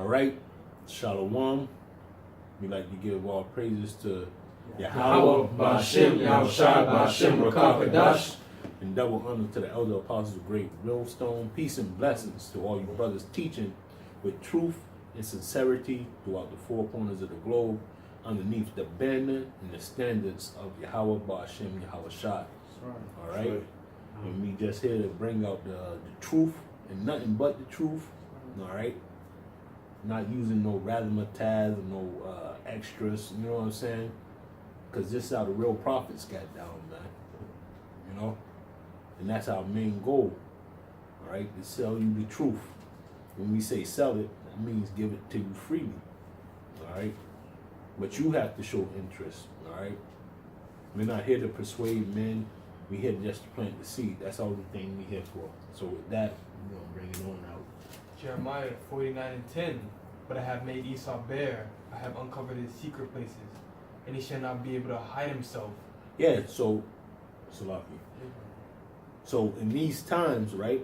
right, Shalom. We like to give all praises to Yahweh, Ba'ashem, Yahushua, Ba'ashem, Rakakadash. And double honor to the elder apostles of Great Millstone. Peace and blessings to all you brothers teaching with truth and sincerity throughout the four corners of the globe, underneath the banner and the standards of Yahweh, Ba'ashem, Yahushua. All right? And we just here to bring out the truth and nothing but the truth. All right? Not using no razzmatazz or no extras, you know what I'm saying? Because this is how the real prophets got down, man. You know? And that's our main goal. All right? To sell you the truth. When we say sell it, that means give it to you freely. All right? But you have to show interest. All right? We're not here to persuade men. We're here just to plant the seed. That's the only thing we're here for. So with that, we're going to bring it on out. Jeremiah 49:10. But I have made Esau bare. I have uncovered his secret places. And he shall not be able to hide himself. Yeah, so, Salaki. So in these times, right,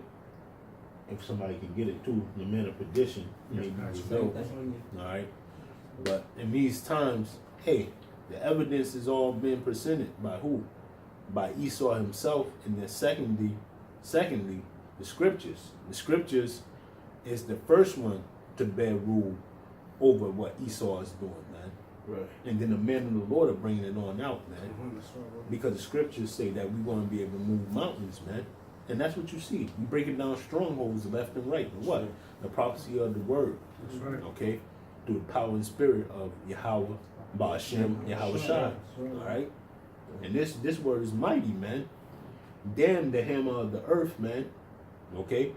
if somebody can get it too, the man of perdition may be revealed. All right. But in these times, hey, the evidence is all being presented by who? By Esau himself, and then secondly, the scriptures. The scriptures is the first one to bear rule over what Esau is doing, man. Right. And then the men of the Lord are bringing it on out, man. Because the scriptures say that we're going to be able to move mountains, man. And that's what you see. You breaking down strongholds left and right. And what? The prophecy of the word. That's right. Okay? Through the power and spirit of Yahweh, Ba'ashem, Yahushua. All right? And this word is mighty, man. Damn the hammer of the earth, man. Okay?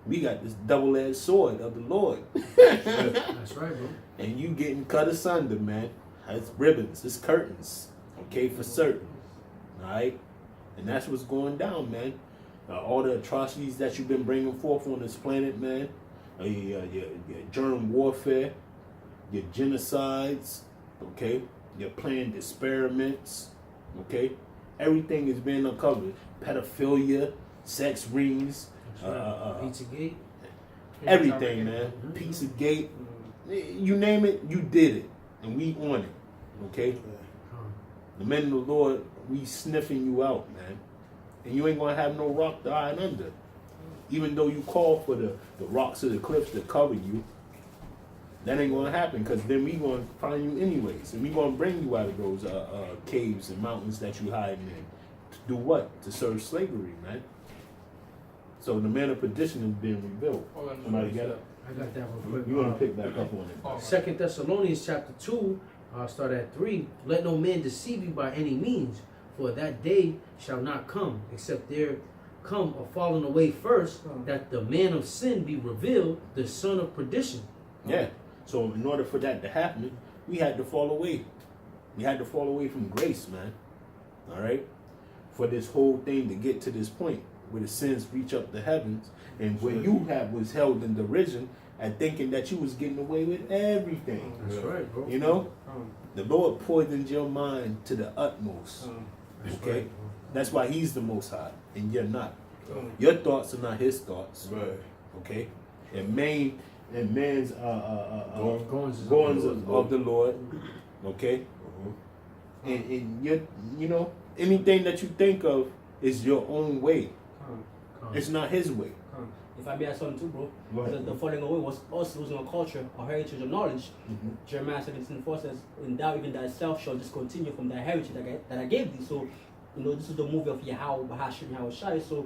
We got this double-edged sword of the Lord. That's right, bro. And you getting cut asunder, man. It's ribbons, it's curtains. Okay, for certain. All right? And that's what's going down, man. All the atrocities that you've been bringing forth on this planet, man. Your germ warfare, your genocides, okay? Your planned experiments, okay? Everything is being uncovered. Pedophilia, sex rings, Pizzagate. everything, man. Pizzagate, you name it, you did it. And we on it, okay? The men of the Lord, we sniffing you out, man. And you ain't gonna have no rock to hide under. Even though you call for the rocks of the cliffs to cover you, that ain't gonna happen, because then we gonna find you anyways. And we gonna bring you out of those caves and mountains that you hiding in. To do what? To serve slavery, man. So the man of perdition is being revealed. Somebody get it? I got that real quick. You want to pick back up on it? 2 Thessalonians chapter 2, start at 3. Let no man deceive you by any means, for that day shall not come, except there come a falling away first, that the man of sin be revealed, the son of perdition. Yeah. So in order for that to happen, we had to fall away. We had to fall away from grace, man. All right? For this whole thing to get to this point, where the sins reach up the heavens, and where you was held in derision and thinking that you was getting away with everything. That's right, bro. You know? The Lord poisoned your mind to the utmost. Okay? Right, that's why he's the most high, and you're not. Your thoughts are not his thoughts. Right. Okay? And man's goings of the Lord. Okay? And you know, anything that you think of is your own way. It's not his way. If I may add something too, bro. The falling away was us losing our culture, our heritage of knowledge. Jeremiah 17:4 says, "And thou even thyself shall discontinue from thy heritage that I gave thee." So, you know, this is the movie of Yahweh, Bahashim, Yahushai. So,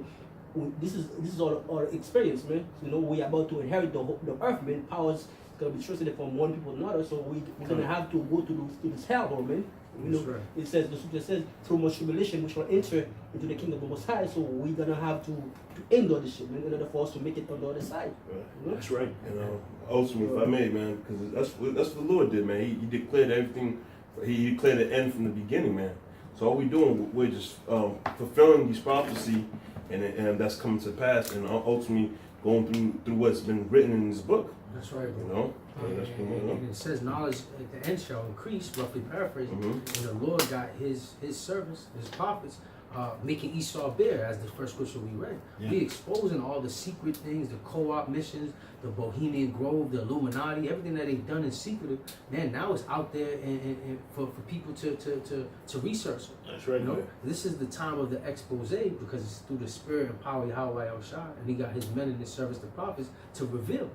this is all experience, man. You know, we are about to inherit the earth, man. Powers gonna be transferred from one people to another. So we're gonna have to go to this hell, man. You know, right. It says, the scripture says, through much tribulation we shall enter into the kingdom of the Most High. So we're gonna have to endure this shit, man, in order for us to make it on the other side. Right. You know? That's right. You know, ultimately, if I may, man, because that's what the Lord did, man. He declared everything. He declared the end from the beginning, man. So all we're doing, we're just fulfilling these prophecy, and that's coming to pass, and ultimately going through what's been written in this book. That's right, bro. You know? And it says knowledge at the end shall increase, roughly paraphrasing. And the Lord got his servants, his prophets, making Esau bare, as the first scripture we read. Yeah. We exposing all the secret things, the co-op missions, the Bohemian Grove, the Illuminati, everything that they've done in secret. Man, now it's out there and for people to research. That's right. You know, this is the time of the expose because it's through the spirit and power of Yahweh El-Shai, and he got his men in his service, the prophets, to reveal.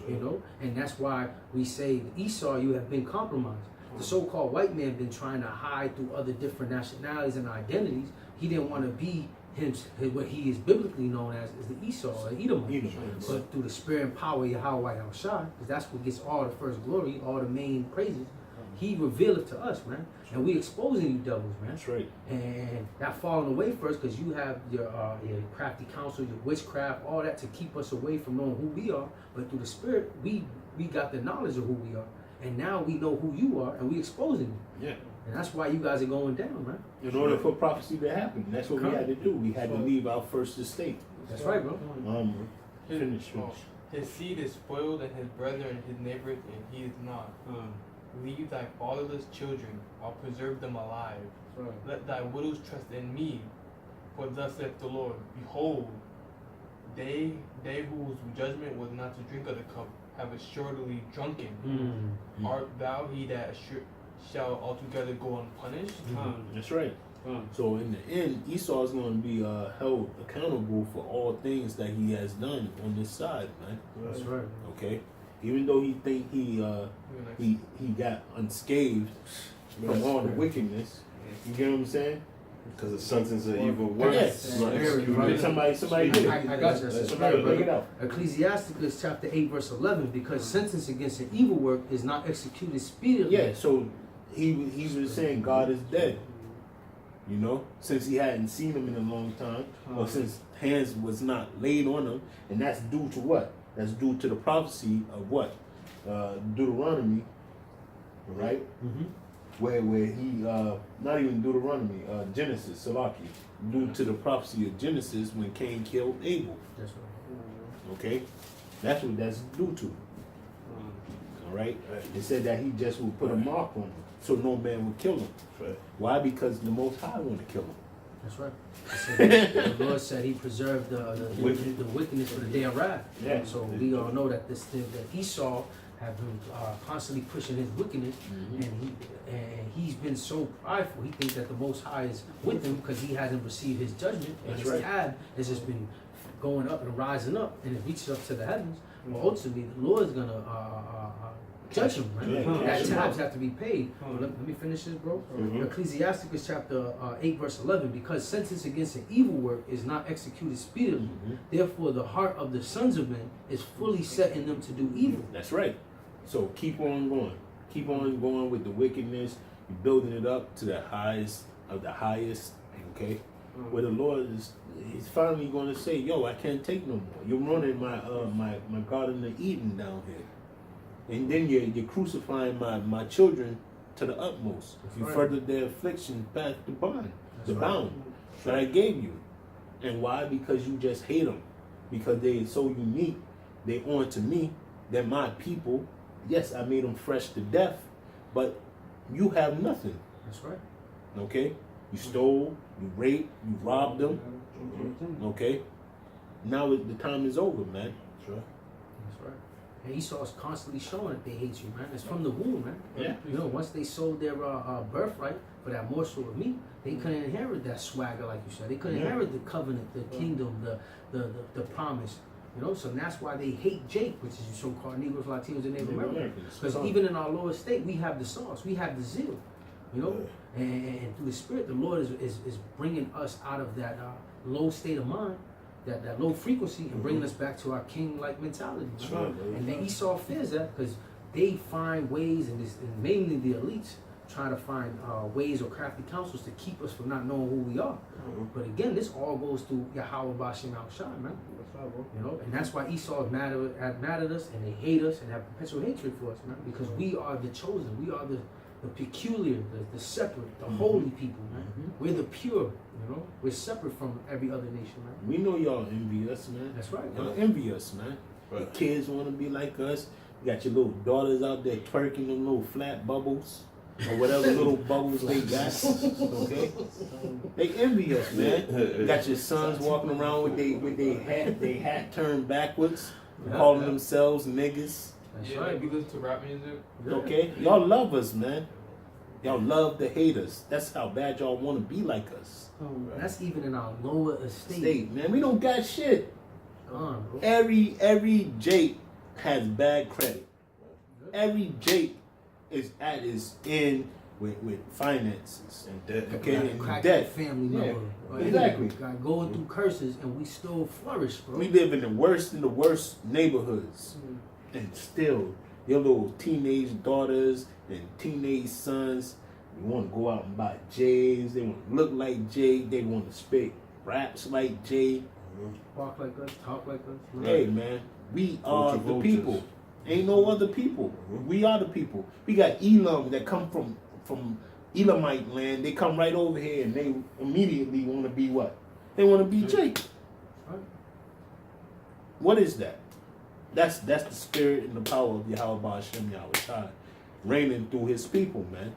You know, and that's why we say, Esau, you have been compromised. The so-called white man been trying to hide through other different nationalities and identities. He didn't want to be what he is biblically known as is the Esau or Edom. But through the spirit and power of Yahweh El-Shai, because that's what gets all the first glory, all the main praises, he revealed it to us, man. And we exposing you devils, man. That's right. And that falling away first because you have your crafty counsel, your witchcraft, all that to keep us away from knowing who we are. But through the spirit, we got the knowledge of who we are. And now we know who you are and we exposing you. Yeah. And that's why you guys are going down, man. In order for prophecy to happen, that's what we had to do. We had to leave our first estate. That's right, bro. Finish. His seed is spoiled, and his brethren, his neighbors, and he is not. Leave thy fatherless children, I'll preserve them alive. Let thy widows trust in me, for thus saith the Lord, behold, they whose judgment was not to drink of the cup have assuredly drunken. Art thou he that shall altogether go unpunished? That's right. So in the end, Esau is going to be held accountable for all things that he has done on this side, man. That's right. Okay, even though he think he got unscathed from all the wickedness, you get what I'm saying? Because the sentence of evil works. Yes. Not executed. Right. Somebody did it. I got you. Somebody bring it out. Ecclesiasticus chapter 8 verse 11, because sentence against an evil work is not executed speedily. Yeah. So he was saying God is dead. You know, since he hadn't seen him in a long time, or since hands was not laid on him, and that's due to what? That's due to the prophecy of what? Deuteronomy, right? Where he not even Deuteronomy, Genesis, Salaki, due to the prophecy of Genesis when Cain killed Abel. That's right. Okay, that's what that's due to. All right, it said that he just will put a mark on him, so no man would kill him. Why? Because the Most High want to kill him. That's right. The Lord said he preserved the wickedness for the day of wrath. Yeah. So we all know that that Esau have been constantly pushing his wickedness, and he's been so prideful. He thinks that the Most High is with him because he hasn't received his judgment, and his tab has just been going up and rising up, and it reaches up to the heavens. But ultimately, the Lord is gonna judge him, right? That tabs have to be paid. Let me finish this, bro. Ecclesiasticus chapter 8 verse 11, because sentence against an evil work is not executed speedily. Therefore, the heart of the sons of men is fully set in them to do evil. That's right. So keep on going. Keep on going with the wickedness. You're building it up to the highest of the highest. Okay, where the Lord he's finally going to say, "Yo, I can't take no more. You're running my garden of Eden down here, and then you're crucifying my children to the utmost. You furthered their affliction past the bound that I gave you. And why? Because you just hate them. Because they so unique. They on to me. They're my people. Yes, I made them fresh to death, but you have nothing. That's right. Okay? You stole, you raped, you robbed them. Okay? Now the time is over, man. That's right. And Esau's constantly showing that they hate you, man. It's from the womb, man. Yeah. You know, once they sold their birthright for that morsel of meat, they couldn't inherit that swagger, like you said. They couldn't inherit the covenant, the kingdom, the promise. You know, so that's why they hate Jake, which is so-called Negroes, Latinos, and Native Americans. Because even in our lower state, we have the sauce, we have the zeal. You know, and through the Spirit, the Lord is bringing us out of that low state of mind, that low frequency, and bringing us back to our king-like mentality. And then Esau fears that because they find ways, and mainly the elites, trying to find ways or crafty counsels to keep us from not knowing who we are. But again, this all goes through Yahweh Bashim Al-Shai, man. You know, and that's why Esau is mad at us, and they hate us and have perpetual hatred for us, man. Because we are the chosen, we are the peculiar, the separate, the holy people, man. We're the pure, you know. We're separate from every other nation, man. We know y'all envy us, man. That's right. Y'all envy us, man. Your kids want to be like us. You got your little daughters out there twerking them little flat bubbles. or whatever little bubbles they got. Okay, they envy us, man. You got your sons walking around with they hat turned backwards, calling themselves niggas. That's Yeah, right. like we listen to rap music. Okay, y'all love us, man. Y'all love to hate us. That's how bad y'all want to be like us. That's even in our lower estate. State, man, we don't got shit. Bro. Every Jake has bad credit. Every Jake is at his end with finances And debt. Okay, and Crack debt. family Yeah, member. exactly. Got going through curses and we still flourish, bro. We live in the worst neighborhoods, and still your little teenage daughters and teenage sons, they want to go out and buy J's. They want to look like Jay. They want to spit raps like Jay. Walk like us, talk like us. Hey man, we are the Vultures. people. Ain't no other people. We are the people. We got Edom that come from Elamite land. They come right over here and they immediately want to be what? They want to be Jake. Right. What is that? That's the spirit and the power of Yahweh Hashem Yahweh reigning through his people, man.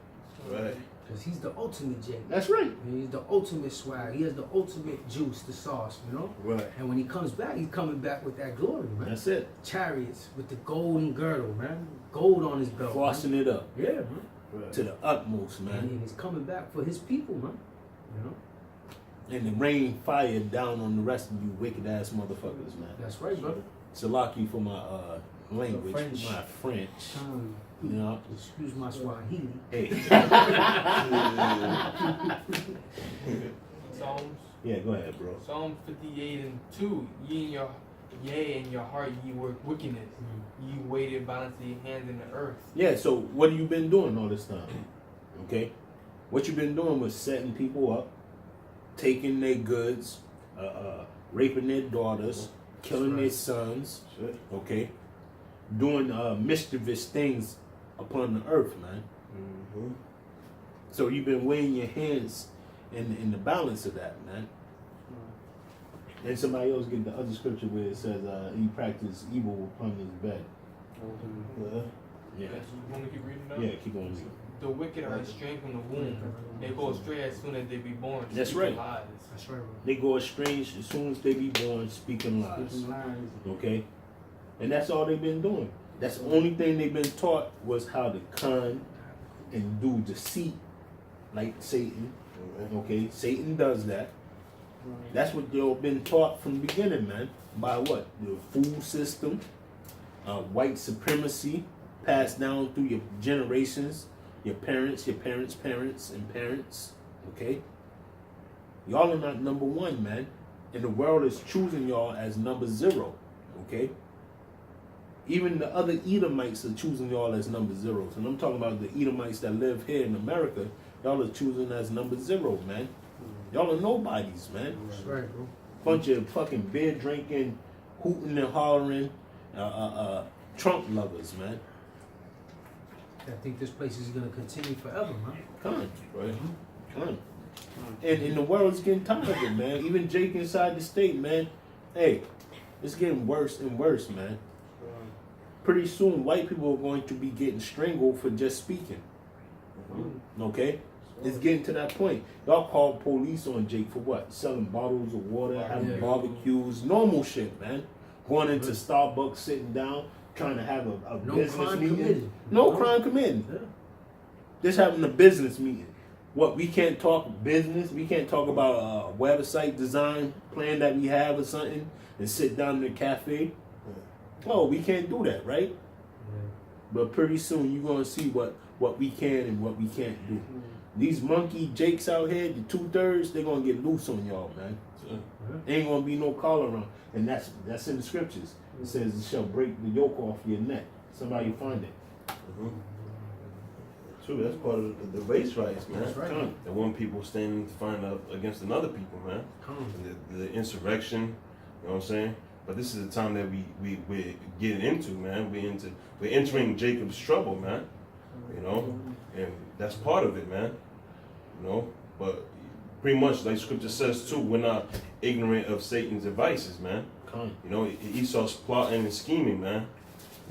Right. Because he's the ultimate Jake. That's right. And he's the ultimate swag. He has the ultimate juice, the sauce, you know? Right. And when he comes back, he's coming back with that glory, man. That's it. Chariots with the golden girdle, man. Gold on his belt. Flossing man. it up Yeah, man. Right. to the utmost, man. And he's coming back for his people, man. You know? And the rain fire down on the rest of you wicked ass motherfuckers, man. That's right, brother. Salaki for my language, French. my French. You know, Excuse my Swahili. hey. Psalms. Yeah, go ahead, bro. Psalm 58:2. Yea, in your heart ye work wickedness. Ye waited balance your hands in the earth. Yeah, so what have you been doing all this time? Okay? What you been doing was setting people up, taking their goods, raping their daughters, killing their sons, Shit. okay? Doing mischievous things upon the earth, man. Mm-hmm. So you've been weighing your hands in the balance of that, man. And somebody else get the other scripture where it says he practiced evil upon his bed. Yeah. You want me to keep reading now? Yeah, keep on reading. The wicked are estranged from the womb. They go astray as soon as they be born. That's speaking right. Lies. That's right, bro. They go estranged as soon as they be born, speaking lies. Okay? And that's all they've been doing. That's the only thing they've been taught was how to con and do deceit like Satan. Okay? Satan does that. That's what they've been taught from the beginning, man. By what? The food system, white supremacy, passed down through your generations, your parents, parents, and parents. Okay? Y'all are not number one, man. And the world is choosing y'all as number 0. Okay? Even the other Edomites are choosing y'all as number 0s. And I'm talking about the Edomites that live here in America. Y'all are choosing as number 0, man. Y'all are nobodies, man. That's right, bro. Bunch of fucking beer drinking, hooting and hollering, Trump lovers, man. I think this place is gonna continue forever, man. Come on, right? Come on. And the world's getting tired of it, man. Even Jake inside the state, man. Hey, it's getting worse and worse, man. Pretty soon, white people are going to be getting strangled for just speaking. Okay? It's getting to that point. Y'all call police on Jake for what? Selling bottles of water, having barbecues, normal shit, man. Going into Starbucks, sitting down, trying to have a No business crime meeting. committed. No crime committed. Yeah. Just having a business meeting. What, we can't talk business? We can't talk about a website design plan that we have or something and sit down in the cafe? Oh, we can't do that, right? But pretty soon you're going to see what we can and what we can't do. These monkey Jakes out here, the 2/3, they're going to get loose on y'all, man. Ain't going to be no collar around. And that's in the scriptures. It says it shall break the yoke off your neck. Somebody find it. True, that's part of the race riots, man. That's right. Come on. And one people standing to find out against another people, man. Come on. The insurrection, you know what I'm saying? But this is the time that we're getting into, man. We're entering Jacob's trouble, man. You know? And that's part of it, man. You know? But pretty much like scripture says too, we're not ignorant of Satan's devices, man. Come on. You know, Esau's plotting and scheming, man.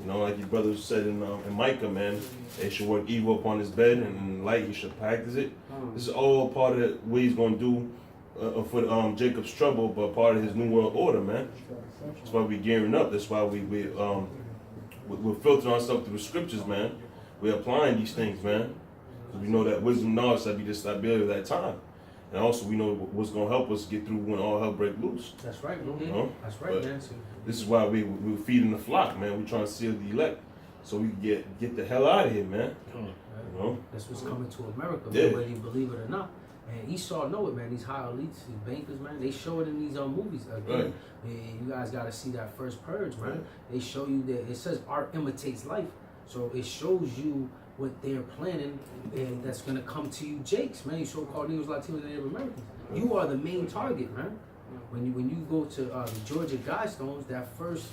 You know, like your brother said in Micah, man, they should work evil upon his bed, and light he should practice it. This is all part of what he's gonna do for Jacob's trouble, but part of his new world order, man. That's why we're gearing up. That's why we're filtering ourselves through the scriptures, man. We're applying these things, man. Because we know that wisdom, knowledge, that be the stability of that time. And also we know what's going to help us get through when all hell break loose. That's right, bro. You know? That's right, But man. this is why we're feeding the flock, man. We're trying to seal the elect. So we can get the hell out of here, man. You know? That's what's coming to America, Yeah. whether you believe it or not. And Esau know it, man. These high elites, these bankers, man, they show it in these movies. Again, Right. you guys got to see that first purge, man. Right. They show you that it says art imitates life. So it shows you what they're planning, and that's going to come to you, Jakes, man. You so-called Negroes, Latinos, and Native Americans. You are the main target, man. When you go to the Georgia Guidestones, that first,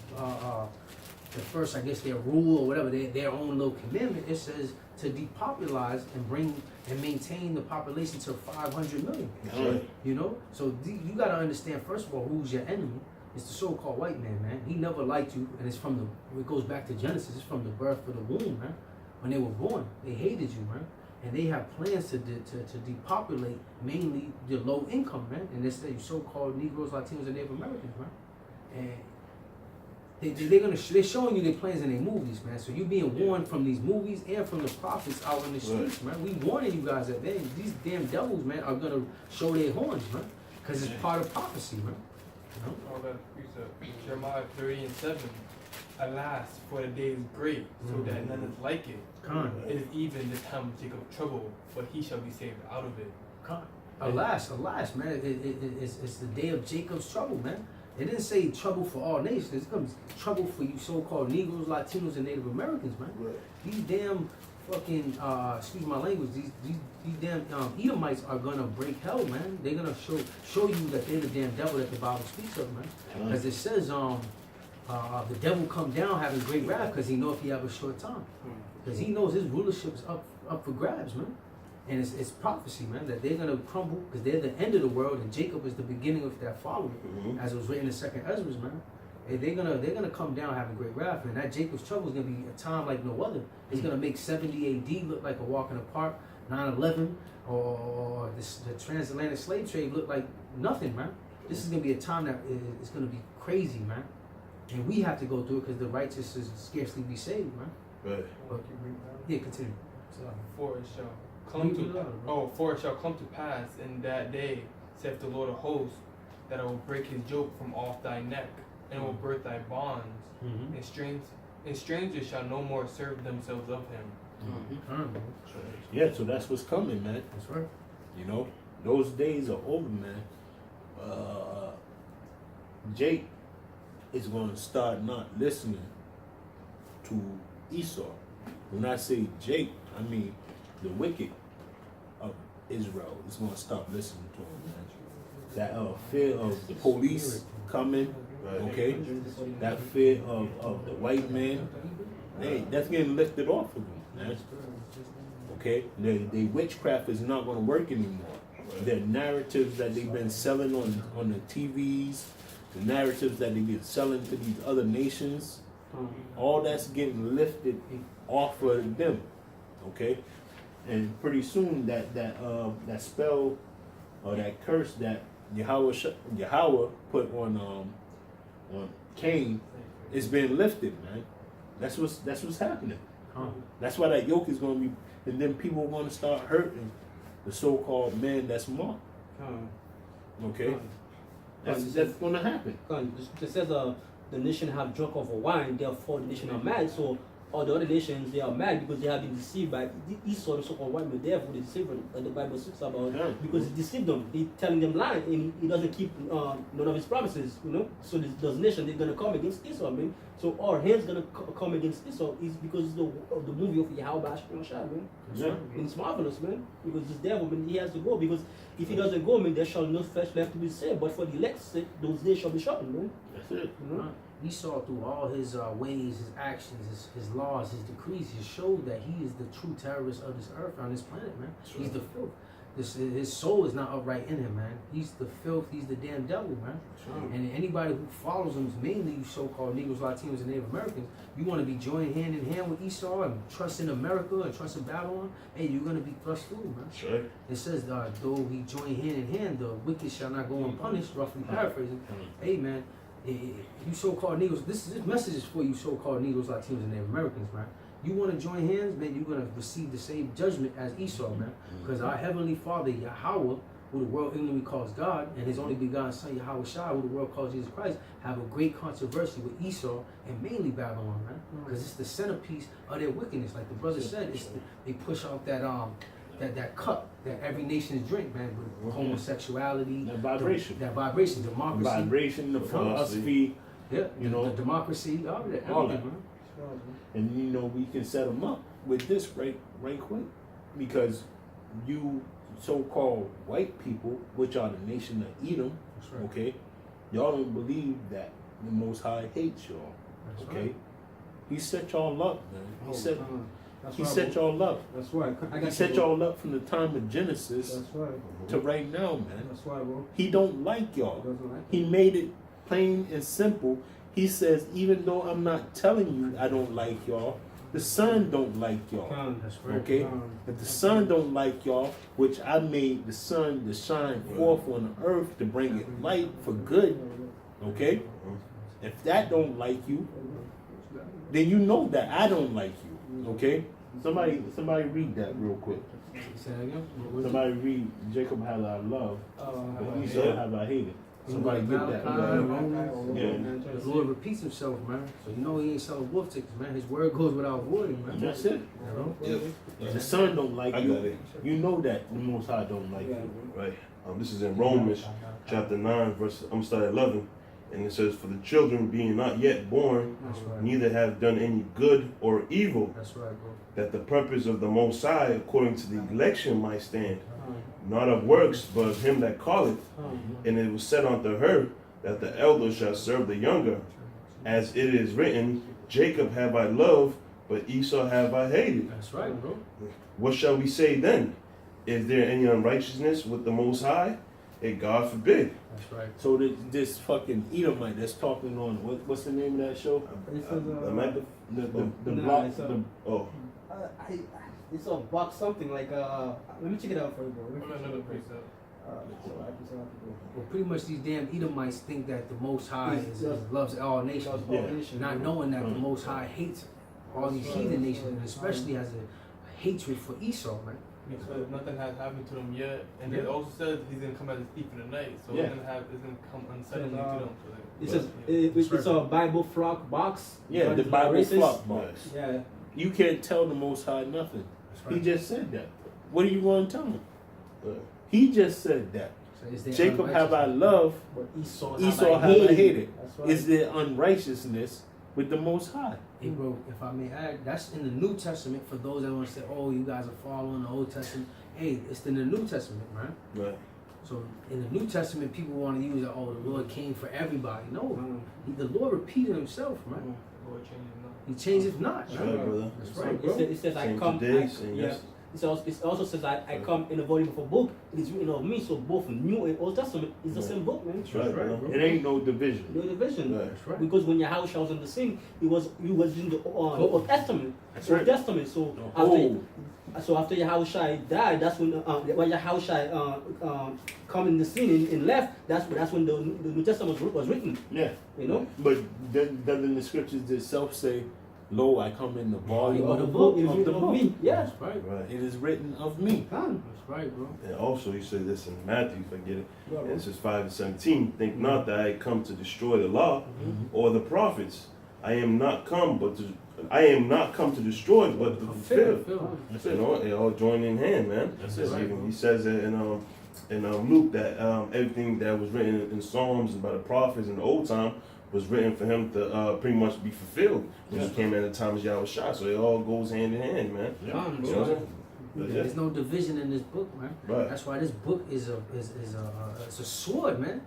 I guess their rule or whatever, their own little commandment, it says to depopularize and bring and maintain the population to 500 million. Right. You know, so you got to understand first of all who's your enemy. It's the so-called white man. He never liked you, and it's from it goes back to Genesis. It's from the birth of the womb, man. When they were born, they hated you, man, and they have plans to depopulate mainly the low income, man, and it's the so-called Negroes, Latinos, and Native Americans, man, and they're showing you their plans in their movies, man. So you're being warned from these movies and from the prophets out in the streets, man. We warning you guys that these damn devils, man, are gonna show their horns, man, because it's part of prophecy, man. You know? Oh, that precept. Jeremiah 30:7. Alas, for the day is great, so that none is like it. It is even the time of Jacob's trouble, but he shall be saved out of it. Alas, man, it's the day of Jacob's trouble, man. It didn't say trouble for all nations. It's gonna be trouble for you so-called Negroes, Latinos, and Native Americans, man. Right. These damn fucking, excuse my language, these damn Edomites are gonna break hell, man. They're gonna show you that they're the damn devil that the Bible speaks of, man. Because it says, the devil come down having great wrath because he knows if he have a short time. Because he knows his rulership is up for grabs, man. And it's prophecy, man, that they're gonna crumble because they're the end of the world and Jacob is the beginning of that following, as it was written in 2nd Ezra, man. And they're gonna come down having great wrath, and that Jacob's trouble is gonna be a time like no other. It's gonna make 70 AD look like a walk in the park, 9/11, or the transatlantic slave trade look like nothing, man. This is gonna be a time that is gonna be crazy, man. And we have to go through it because the righteous is scarcely be saved, man. Right. But, yeah, continue. For it shall come to pass in that day, saith the Lord of hosts, that I will break his yoke from off thy neck, and will birth thy bonds, and strangers shall no more serve themselves of him. Yeah, so that's what's coming, man. That's right. You know, those days are over, man. Jake is going to start not listening to Esau. When I say Jake, I mean the wicked of Israel is going to stop listening to him, man. That fear of the police coming, okay? That fear of the white man, that's getting lifted off of them, man. Okay? The witchcraft is not going to work anymore. The narratives that they've been selling on the TVs, the narratives that they've been selling to these other nations, all that's getting lifted off of them, okay? And pretty soon that spell or that curse that Yahweh put on Cain is being lifted, man. That's what's happening. That's why that yoke is going to be, and then people are going to start hurting the so-called man that's marked. Okay, that's going to happen. It says the nation have drunk of wine, therefore the nation are mad. So all the other nations, they are mad because they have been deceived by Esau, the so-called white man. Therefore the deceiver that the Bible speaks about, because he deceived them. He telling them lies, and he doesn't keep none of his promises. You know, so those nations, they're gonna come against Esau, man. So our hands gonna come against Esau is because of the movie of Yahweh Shah, man. And it's marvelous, man. Because this devil, man, he has to go, because if he doesn't go, man, there shall no flesh left to be saved. But for the elect's sake, those days shall be shortened, man. That's it. You know? Esau, through all his ways, his actions, his laws, his decrees, he showed that he is the true terrorist of this earth, on this planet, man. He's the filth. his soul is not upright in him, man. He's the filth, he's the damn devil, man. And anybody who follows him, mainly you so-called Negroes, Latinos, and Native Americans, you want to be joined hand in hand with Esau and trust in America and trust in Babylon, hey, you're going to be thrust through, man. Sure. It says, though he joined hand in hand, the wicked shall not go unpunished, roughly paraphrasing. Hey, man, you so-called Negroes, this message is for you so-called Negroes, Latinos, and Native Americans, man. You want to join hands, man, you're going to receive the same judgment as Esau, man. Because our Heavenly Father, Yahweh, who the world ignorantly calls God, and his only begotten Son, Yahweh Shai, who the world calls Jesus Christ, have a great controversy with Esau and mainly Babylon, man. Because it's the centerpiece of their wickedness. Like the brother said, they push out that cup that every nation drink, man, with homosexuality, That vibration. that vibration, democracy, Vibration, the philosophy, yeah, you know, the democracy, all that, all everything, that. man. and you know we can set them up with this right quick, because you so-called white people, which are the nation of Edom, That's right. okay, y'all don't believe that the Most High hates y'all, That's okay? right. He set y'all up, man. That's He right, set bro. y'all up. That's right. He set y'all up from the time of Genesis That's right. to right now, man. That's right, bro. He don't like y'all. Doesn't like He made it plain and simple. He says, even though I'm not telling you I don't like y'all, the sun don't like y'all. That's right. Okay? If the sun don't like y'all, which I made the sun to shine forth on the earth to bring it light for good, okay? If that don't like you, then you know that I don't like you, okay? Somebody read that real quick. Say that again? Somebody read, Jacob have I loved, but Esau have I hated. Somebody get that. The Lord repeats himself, man. So you know he ain't selling wolf tickets, man. His word goes without voiding, man. That's it. You know? If the sun don't like I got you, it. you know that the Most High don't like you. Right. This is in Romans chapter 9, verse, I'm start at 11. And it says, for the children being not yet born, That's right. neither have done any good or evil, That's right, bro. that the purpose of the Most High, according to the election, might stand, not of works, but of him that calleth. And it was said unto her, that the elder shall serve the younger. As it is written, Jacob have I loved, but Esau have I hated. That's right, bro. What shall we say then? Is there any unrighteousness with the Most High? God forbid. That's right. So this fucking Edomite that's talking on what's the name of that show? The No, block. it's a- The, Oh, It's a box something like let me check it out for you, bro. I'm another precept. Well, pretty much these damn Edomites think that the Most High loves all nations, not knowing that the Most High hates all these heathen nations, and especially has a hatred for Esau, man. Because nothing has happened to them yet, and it also says he's gonna come as a thief in the night, so it's gonna come unsuddenly to them. So It says it's a Bible flock box. yeah, the Bible Racist. flock box. Yeah. You can't tell the Most High nothing. That's right. He just said that. What do you want to tell him? uh, He just said that. So is there Jacob have I unrighteousness? loved, But Esau Esau have I hated. That's right. Is there unrighteousness with the Most High? Hey, bro, if I may add, that's in the New Testament for those that want to say, oh, you guys are following the Old Testament. Hey, it's in the New Testament, man. right. So in the New Testament, people want to use that, oh, the Lord came for everybody. No, the Lord repeated himself, man. Lord changes not. He changes not. That's man. right, brother. That's right, bro. It says I Same come. today, same yesterday. It also says I come in a volume of a book. It is written of me. So both New and Old Testament is the same book, man. That's right, brother. It ain't no division. No division. Right. That's right. Because when Yahushua was on the scene, he was in the Old Testament. That's Old right. Testament. So after Yahushua died, that's when Yahushua come in the scene and left. That's when the New Testament was written. Yeah. You know. But doesn't the scriptures itself say, "Lo, I come in the volume Of of the book, it is of written the of book"? me. Yeah. That's right. Right. It is written of me. Come. That's right, bro. And also, he said this in Matthew, if I get it. Yeah, And bro. it says 5:17. Think not that I come to destroy the law or the prophets. I am not come to destroy, but to fulfill. That's You it. know, they all join in hand, man. That's Because it. even he says it in Luke that everything that was written in Psalms and by the prophets in the old time was written for him to pretty much be fulfilled when he came in the time of Yahushua. So it all goes hand in hand, man. Come, You know bro. what I'm saying? But There's no division in this book, man. Right. That's why this book is a sword, man.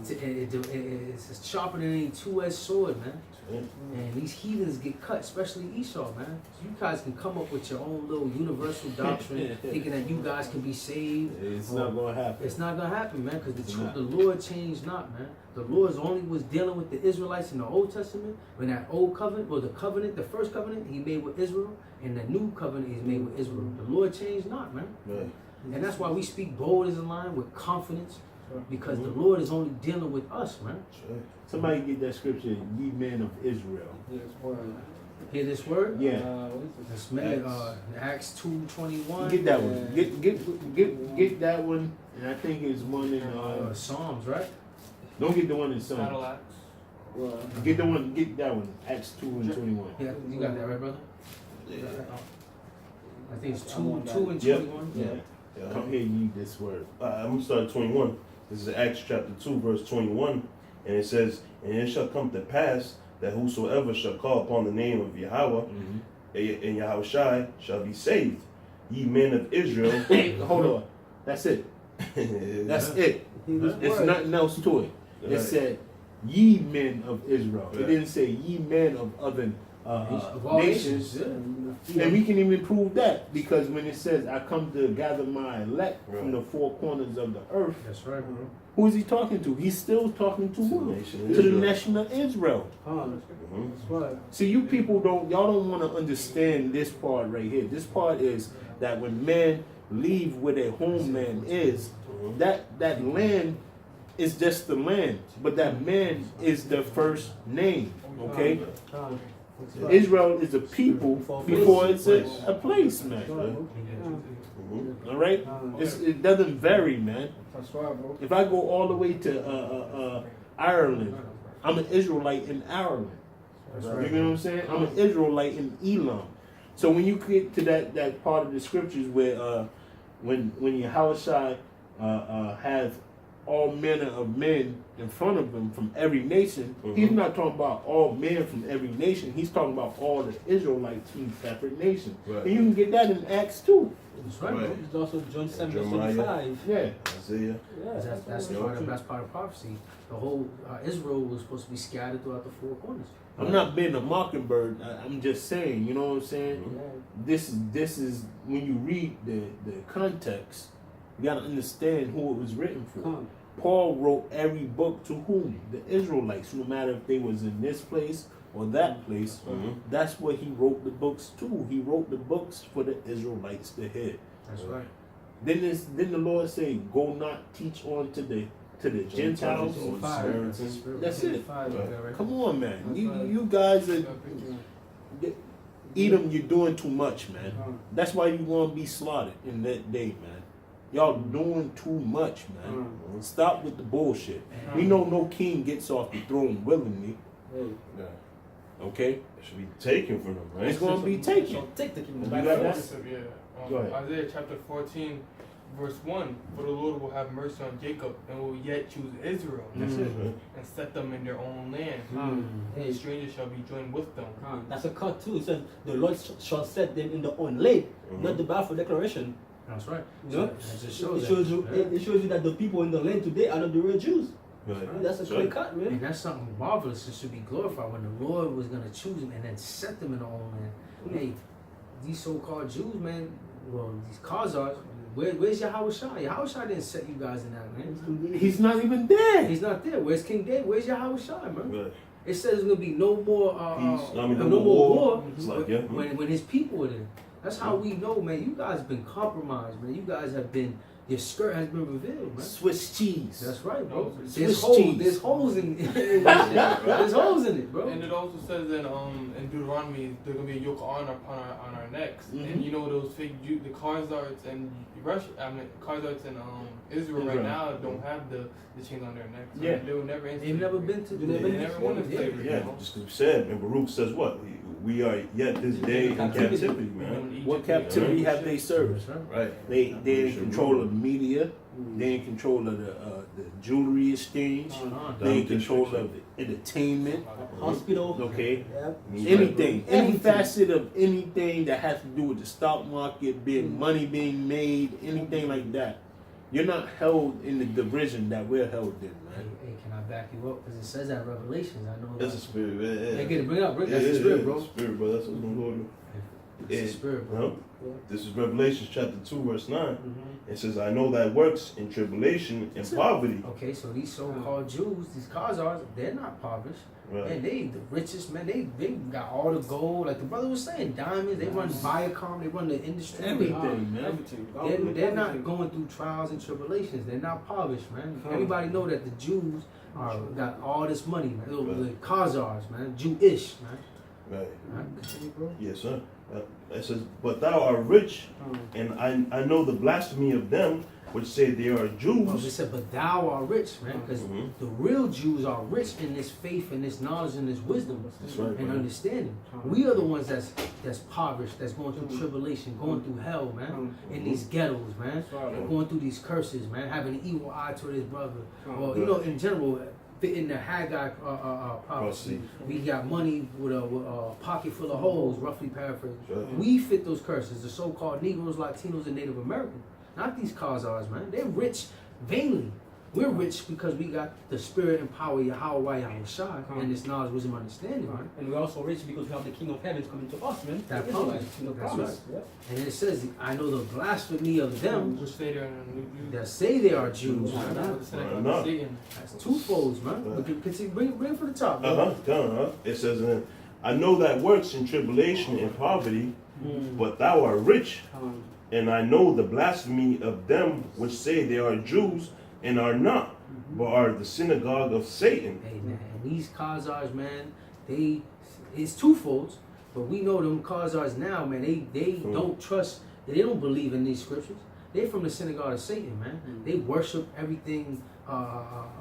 It's sharper than any two-edged sword, man. And these heathens get cut, especially Esau, man. So you guys can come up with your own little universal doctrine, thinking that you guys can be saved. It's not gonna happen. It's not gonna happen, man, because the Lord changed not, man. The Lord only was dealing with the Israelites in the Old Testament, when that old covenant, or the covenant, the first covenant he made with Israel, and the new covenant he's made with Israel. The Lord changed not, man. Right. And that's why we speak bold as a lion with confidence, because the Lord is only dealing with us, man. Somebody get that scripture, ye men of Israel. Hear this word? Yeah. That's man, Acts 2:21. Get that one. Get that one. And I think it's one in Psalms, right? don't get the one in Battle Psalms. axe. Get that one. Acts 2:21. Yeah, you got that right, brother? Yeah. I think it's 2 and Yep. 21. Yeah. Come here, ye this word. I'm gonna start at 21. This is Acts chapter 2, verse 21. And it says, and it shall come to pass that whosoever shall call upon the name of Yahweh and Yahushai shall be saved. Ye men of Israel. Hey, hold on. That's it. That's it. It's nothing else to it. It Right. said, ye men of Israel. It Right. didn't say ye men of other Of all nations. And we can even prove that because when it says, I come to gather my elect from the four corners of the earth, That's right, bro. who is he talking to? He's still talking to who? nation of To the Israel. nation of Israel. See, you people y'all don't want to understand this part right here. This part is that when men leave where their homeland is, that land is just the land, but that man is the first name, okay? Israel is a people before it's a place, man. All right? It doesn't vary, man. If I go all the way to Ireland, I'm an Israelite in Ireland. You know what I'm saying? I'm an Israelite in Elam. So when you get to that part of the scriptures where when Yahushua has all manner of men in front of him from every nation, he's not talking about all men from every nation. He's talking about all the Israelites from separate nations. Right. And you can get that in Acts 2. That's right, Right. bro. It's also John 7, verse Jeremiah. 25. Yeah. Isaiah. That's part of prophecy. The whole Israel was supposed to be scattered throughout the four corners. I'm not being a mockingbird. I'm just saying, you know what I'm saying? This is when you read the context, you gotta understand who it was written for. Paul wrote every book to whom? The Israelites, no matter if they was in this place or that place. That's what he wrote the books to. He wrote the books for the Israelites to hear. That's right. Then the Lord say, go not teach on to the Gentiles. or the Samaritans. That's it. Right. Come on, man. You guys are Edom, you're doing too much, man. That's why you gonna be slaughtered in that day, man. Y'all doing too much, man. Stop with the bullshit. We know no king gets off the throne willingly. Yeah. Okay? It should be taken from them, right? It's gonna be taken. Shall take the kingdom You by got that? force. Go ahead. Isaiah chapter 14, verse 1. For the Lord will have mercy on Jacob and will yet choose Israel That's it, man. and set them in their own land. Hey, And strangers shall be joined with them. that's a cut too. It says the Lord shall set them in their own land, not the Balfour Declaration. That's right. You know? That just It shows shows you. that. It shows you that the people in the land today are not the real Jews. Right. That's a clear cut, man. And that's something marvelous that should be glorified when the Lord was going to choose them and then set them in their own land. Hey, these so-called Jews, man, well, these Khazars, where's Yahushua? Yahushua didn't set you guys in that land. He's not even there. He's not there. Where's King David? Where's Yahushua, man? Right. It says there's going to be no more, Peace. no more war It's like, yeah. when his people are there. That's how we know, man. You guys have been compromised, man. You guys have been, your skirt has been revealed, man. Swiss cheese. That's right, bro. Swiss cheese. There's holes in there's holes in it, bro. And it also says in Deuteronomy there's gonna be a yoke on our necks. And you know those fake the Khazars and Russia, Khazars and Israel right now don't have the chains on their necks. Yeah. They were never in They've never been to. They never went to slavery. Yeah, just as you said, and Baruch says what? We are yet this day in captivity, man. What captivity have they served? Right. They're in control of the media. They're in control of the jewelry exchange. They're in control of the entertainment. Hospital. Okay. Yeah. Anything, any facet of anything that has to do with the stock market, money being made, anything like that. You're not held in the division that we're held in, man. Hey, back you up because it says that in Revelations. I know That's that. a spirit, man. Yeah. Hey, get it, bring it up, bring Yeah, that's the yeah, spirit, yeah, bro. the spirit, bro. That's what's gonna go to. It's the spirit, bro. Huh? This is Revelation chapter 2, verse 9. Mm-hmm. It says, I know thy works in tribulation and poverty. Okay, so these so-called Jews, these Khazars, they're not impoverished. Right. Man, they the richest, man. They got all the gold, like the brother was saying, diamonds. They run Viacom, they run the industry. Everything, man. Everything. They're not going through trials and tribulations. They're not impoverished, man. Everybody know that the Jews got all this money, man. The Khazars, man, Jewish, man. Right. Continue, bro. Yes, sir. It says, but thou art rich, and I know the blasphemy of them which say they are Jews. Well, they said, but thou art rich, man, because the real Jews are rich in this faith and this knowledge and this wisdom That's right, and man. understanding. We are the ones that's impoverished, that's going through tribulation, going through hell, man, in these ghettos, man, going through these curses, man, having an evil eye toward his brother, or you know, in general. In the Haggai prophecy, we got money with a pocket full of holes, roughly paraphrased. Right. We fit those curses, the so-called Negroes, Latinos, and Native Americans. Not these Khazars, man. They're rich vainly. We're rich because we got the spirit and power of Yahweh Yahushua and this knowledge, wisdom, understanding, man. And we're also rich because we have the King of Heavens coming to us, man. That The promise. Israelites, you know, That's promise. right. And it says, I know the blasphemy of them Which say they're Jews. that say they are Jews, Not man. the synagogue No. of Satan. That's two-folds, man. Right. We can continue, bring it from the top, bro. It says, I know thy works in tribulation and poverty, but thou art rich, and I know the blasphemy of them which say they are Jews and are not, but are the synagogue of Satan. Hey, man, and these Khazars, man, it's twofolds, but we know them Khazars now, man, they don't trust, they don't believe in these scriptures. They're from the synagogue of Satan, man. They worship everything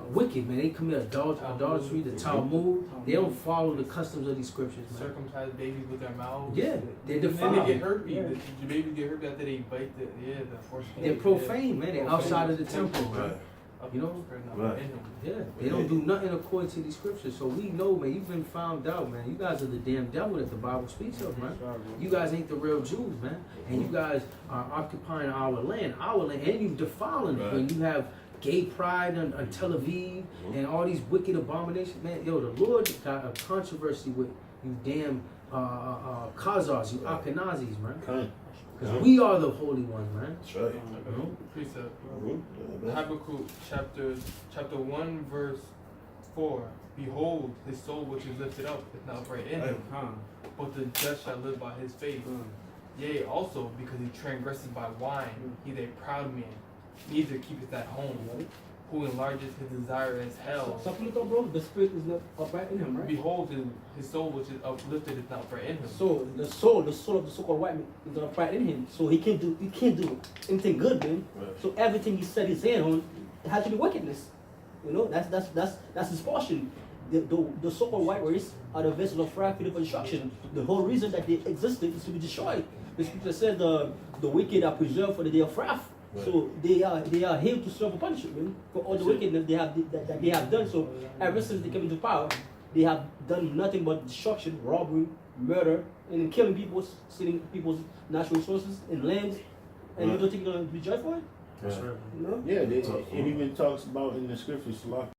wicked, man. They commit adultery, the Talmud. They don't follow the customs of these scriptures, man. Circumcise babies with their mouths. Yeah, they're And then defiled. they get herpes. The babies get herpes after they bite the foreskin. They're profane, man. They're outside of the temple, man. Right. You know? Right. Yeah, they don't do nothing according to these scriptures. So we know, man, you've been found out, man. You guys are the damn devil that the Bible speaks of, man. You guys ain't the real Jews, man. And you guys are occupying our land, and you defiling it. When you have gay pride on Tel Aviv and all these wicked abominations, man. Yo, the Lord got a controversy with you damn Khazars, you Ashkenazis, man. Because we are the holy ones, man. That's right. Precept. Habakkuk chapter 1 verse 4. Behold, his soul which is lifted up is not upright in him, but the just shall live by his faith. Yea, also because he transgresses by wine, he is a proud man, neither keepeth at home, who enlarges his desire as hell. So bro, the spirit is not upright in him, right? Behold, his soul which is uplifted is not upright in him. So the soul of the so-called white man is not upright in him. So he can't do anything good, man. Right. So everything he set his hand on, it has to be wickedness. You know, that's his portion. The so-called white race are the vessels of fire fitted for destruction. The whole reason that they existed is to be destroyed. The scripture says the wicked are preserved for the day of wrath. Right. So they are here to serve a punishment, man, for all the wickedness that they have done. So ever since they came into power, they have done nothing but destruction, robbery, murder, and killing people, stealing people's natural resources and lands. And you don't think you're gonna be judged for it? Right. You know? Yeah, it even talks about in the scriptures,